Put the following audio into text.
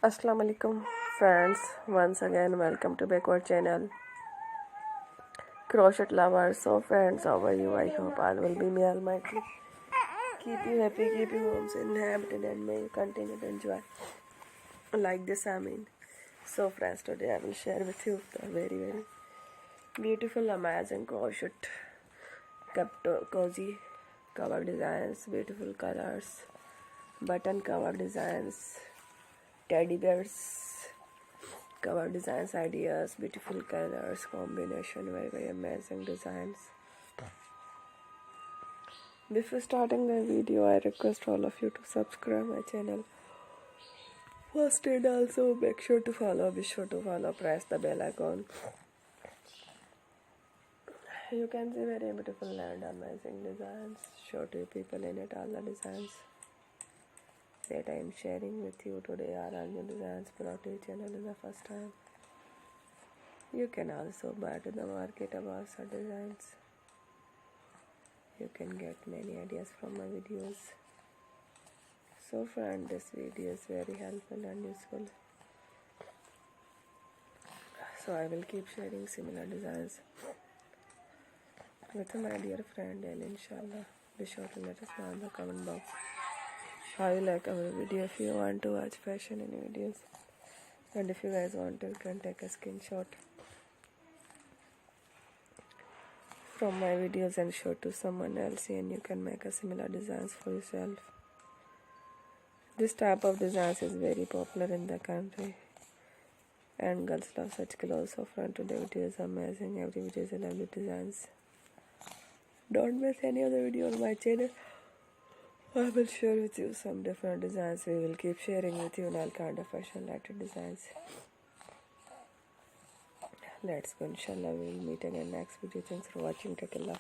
Assalamu alaikum friends, once again welcome to backward channel crochet lovers. So friends, how are you? I hope all will be may almighty keep you happy, keep you homes inhabited, and may you continue to enjoy like this. So friends, today I will share with you the very beautiful amazing crochet cozy cover designs, beautiful colors, button cover designs, teddy bears cover designs ideas, beautiful colors combination, very amazing designs. Before starting the video, I request all of you to subscribe my channel first, and also be sure to follow, press the bell icon. You can see very beautiful and amazing designs, show to people in it all the designs that I am sharing with you today are all new designs brought to your channel in the first time. You can also buy to the market about such designs. You can get many ideas from my videos. So friend, this video is very helpful and useful. So I will keep sharing similar designs with my dear friend, and inshallah be sure to let us know in the comment box how you like our video. If you want to watch fashion in videos, and if you guys want to, you can take a screenshot from my videos and show to someone else, and you can make a similar designs for yourself. This type of designs is very popular in the country and girls love such clothes. So friend, today video is amazing. Every video is a lovely designs. Don't miss any other video on my channel. I will share with you some different designs. We will keep sharing with you all kind of fashion related designs. Let's go, inshallah we will meet again next video. Thanks for watching. Take care.